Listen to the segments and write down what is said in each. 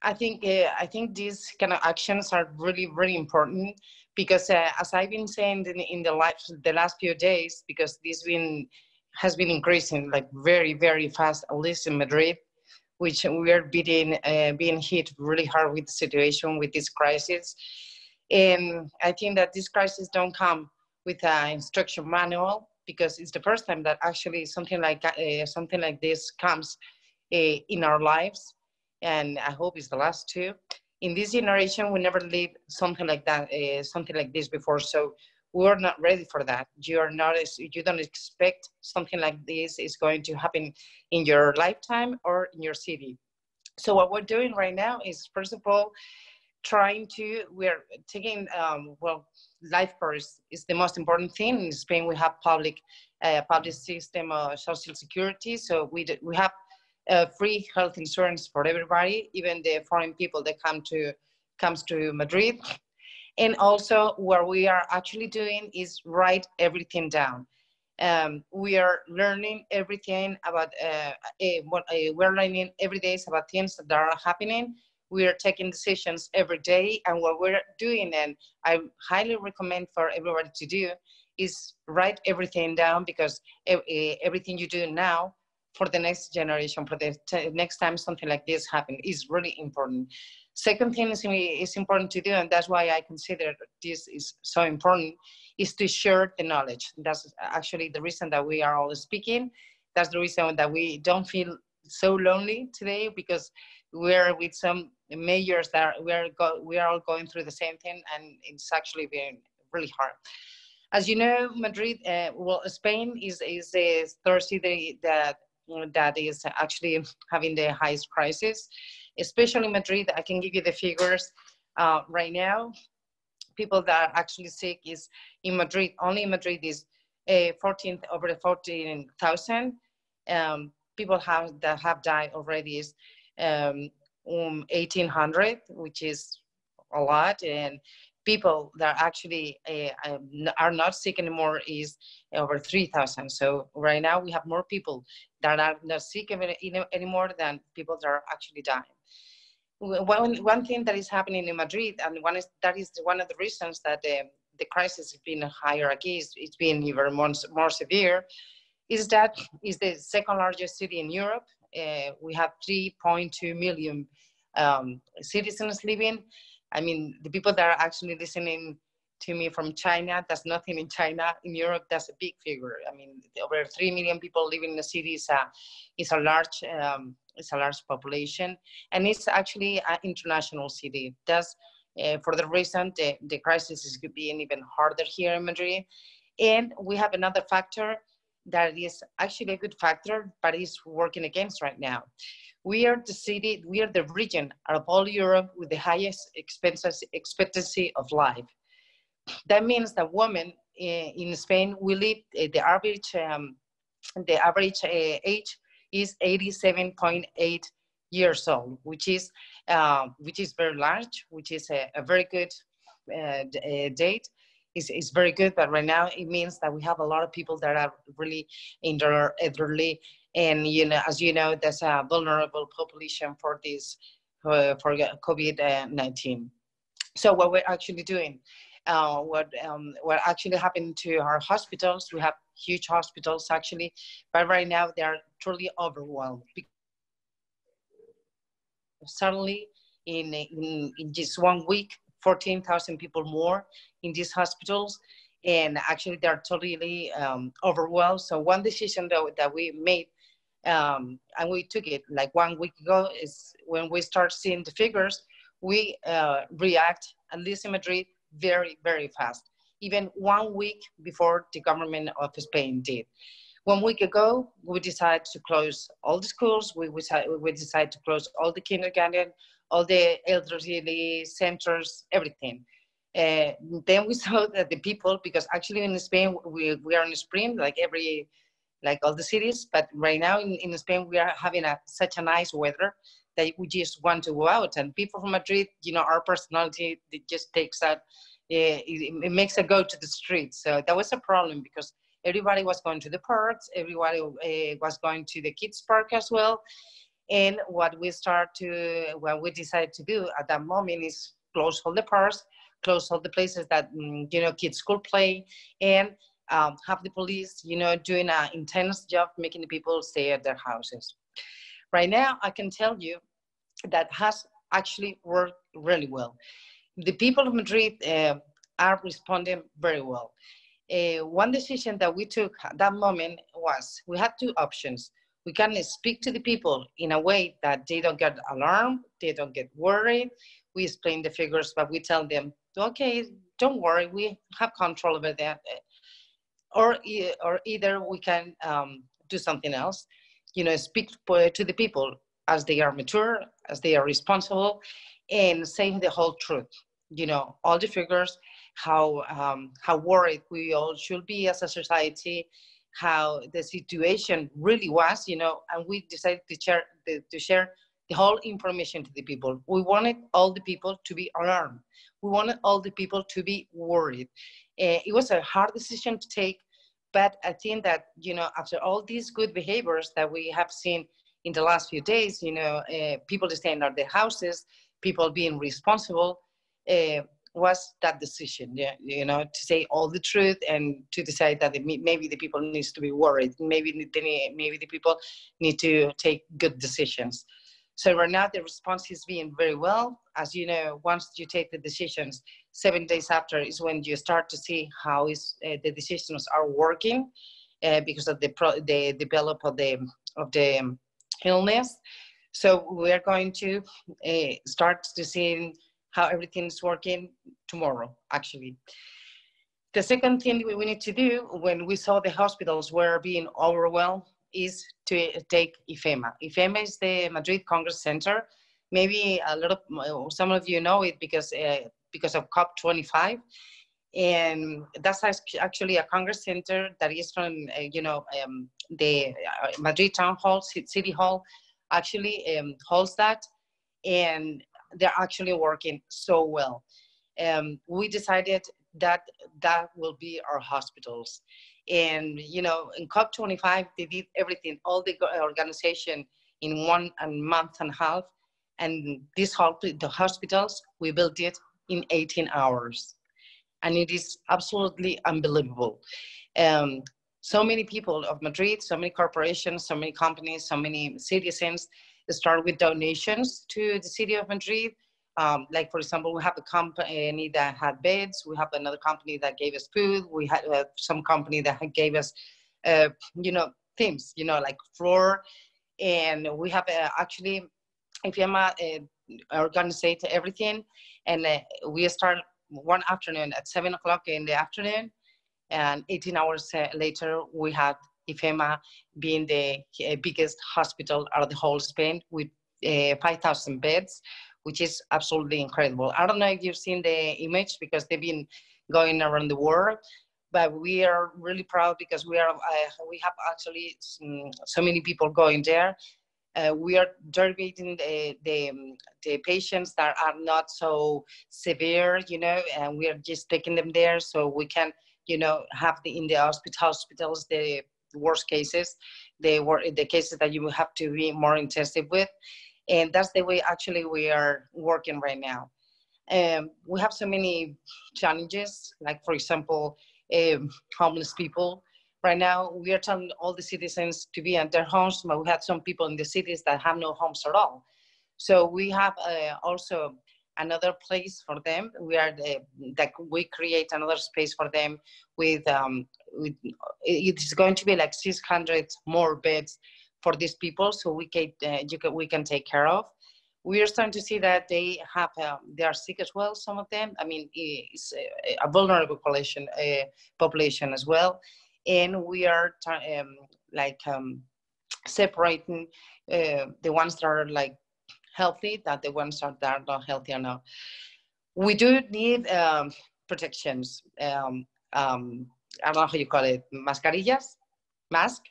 I think these kind of actions are really really important because as I've been saying in the last few days, because this been has been increasing like very very fast, at least in Madrid, which we are being hit really hard with the situation with this crisis. And I think that this crisis don't come with an instruction manual because it's the first time that actually something like this comes in our lives, and I hope it's the last too. In this generation, we never lived something like that, something like this before, so we're not ready for that. You don't expect something like this is going to happen in your lifetime or in your city. So what we're doing right now is, first of all, we're taking, well, life first is the most important thing. In Spain, we have public system of social security. So we have free health insurance for everybody, even the foreign people that comes to Madrid. And also what we are actually doing is write everything down. We are learning everything about we're learning every day about things that are happening. We are taking decisions every day, and what we're doing, and I highly recommend for everybody to do, is write everything down, because everything you do now for the next generation, for the next time something like this happens, is really important. Second thing is important to do, and that's why I consider this is so important, is to share the knowledge. That's actually the reason that we are all speaking. That's the reason that we don't feel so lonely today, because we're with some majors that we are all going through the same thing, and it's actually been really hard. As you know, Madrid, well, Spain is the third city that is actually having the highest crisis, especially Madrid. I can give you the figures right now. People that are actually sick is in Madrid. Only in Madrid is over the 14,000. People that have died already is 1,800, which is a lot. And people that actually are not sick anymore is over 3,000. So right now we have more people that are not sick anymore than people that are actually dying. One thing that is happening in Madrid, and that is one of the reasons that the crisis has been higher aquí, it's been even more severe, is that is the second largest city in Europe. We have 3.2 million citizens living. I mean, the people that are actually listening to me from China, that's nothing in China. In Europe, that's a big figure. I mean, over 3 million people living in the city is a large population, and it's actually an international city. That's for the reason the crisis is being even harder here in Madrid. And we have another factor that is actually a good factor, but is working against right now. We are the region out of all Europe with the highest expectancy of life. That means that women in Spain, we live, the average age is 87.8 years old, which is very large, which is a very good date. Is very good, but right now it means that we have a lot of people that are really elderly, and as you know, there's a vulnerable population for this for COVID-19. So what we're actually doing, what actually happened to our hospitals, we have huge hospitals actually, but right now they are totally overwhelmed. Suddenly, in just 1 week, 14,000 people more in these hospitals, and actually they're totally overwhelmed. So one decision that we made, and we took it like 1 week ago, is when we start seeing the figures, we react, at least in Madrid, very, very fast, even 1 week before the government of Spain did. 1 week ago, we decided to close all the schools. We decided to close all the kindergarten, all the elderly centers, everything. Then we saw that the people, because actually in Spain, we are in spring, like all the cities, but right now in Spain, we are having such a nice weather that we just want to go out. And people from Madrid, our personality, it just takes that, it makes us go to the streets. So that was a problem, because everybody was going to the parks, everybody was going to the kids' park as well. And what we decided to do at that moment is close all the parks, close all the places that kids could play, and have the police, doing an intense job making the people stay at their houses. Right now, I can tell you that has actually worked really well. The people of Madrid are responding very well. One decision that we took at that moment was we had two options. We can speak to the people in a way that they don't get alarmed, they don't get worried. We explain the figures, but we tell them, okay, don't worry, we have control over that. Or either we can do something else, speak to the people as they are mature, as they are responsible, and saying the whole truth, all the figures, how worried we all should be as a society, how the situation really was, and we decided to share the whole information to the people. We wanted all the people to be alarmed. We wanted all the people to be worried. It was a hard decision to take, but I think that, after all these good behaviors that we have seen in the last few days, people staying at their houses, people being responsible, was that decision, to say all the truth and to decide that maybe the people needs to be worried. Maybe the people need to take good decisions. So right now the response is being very well. As you know, once you take the decisions, 7 days after is when you start to see how the decisions are working because of the development of the illness. So we are going to start to see how everything is working tomorrow, actually. The second thing we need to do when we saw the hospitals were being overwhelmed is to take IFEMA. IFEMA is the Madrid Congress Center. Maybe some of you know it because of COP25. And that's actually a Congress Center that is from, the Madrid Town Hall, City Hall, actually holds that. And they're actually working so well. We decided that will be our hospitals. And, in COP25, they did everything, all the organization in 1 month and a half. And the hospitals, we built it in 18 hours. And it is absolutely unbelievable. So many people of Madrid, so many corporations, so many companies, so many citizens start with donations to the city of Madrid. Like, for example, we have a company that had beds. We have another company that gave us food. We had some company that gave us, things, like floor. And we have actually, IFEMA organized everything. And we start one afternoon at 7 o'clock in the afternoon. And 18 hours later, we had IFEMA being the biggest hospital out of the whole Spain with 5,000 beds, which is absolutely incredible. I don't know if you've seen the image because they've been going around the world, but we are really proud because we have actually so many people going there. We are deriving the patients that are not so severe, and we are just taking them there so we can, have in the hospitals the worst cases, the cases that you will have to be more intensive with. And that's the way actually we are working right now. We have so many challenges, like, for example, homeless people. Right now, we are telling all the citizens to be at their homes, but we have some people in the cities that have no homes at all. So we have also another place for them. We create another space for them with it's going to be like 600 more beds for these people, so we can take care of. We are starting to see that they are sick as well. Some of them. I mean, it's a vulnerable population as well, and we are separating the ones that are like healthy, that the ones that are not healthy or not. We do need protections. I don't know how you call it, mascarillas, mask.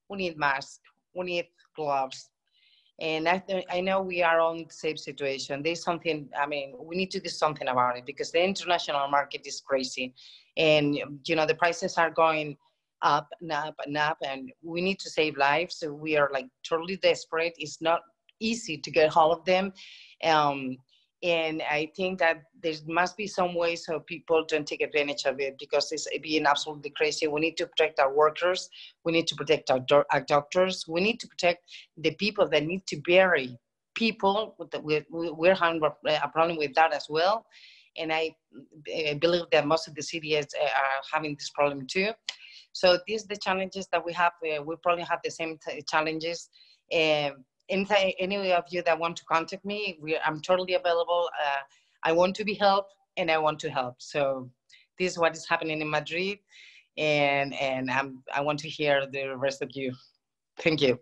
We need masks. We need gloves. And I know we are on the same situation. There's something, we need to do something about it because the international market is crazy. And, the prices are going up and up and up, and we need to save lives. So we are like totally desperate. It's not easy to get hold of them. Um, and I think that there must be some way so people don't take advantage of it, because it's being absolutely crazy. We need to protect our workers. We need to protect our doctors. We need to protect the people that need to bury people. We're having a problem with that as well. And I believe that most of the cities are having this problem too. So these are the challenges that we have. We probably have the same challenges. Any of you that want to contact me, I'm totally available. I want to be helped, and I want to help. So this is what is happening in Madrid, and I want to hear the rest of you. Thank you.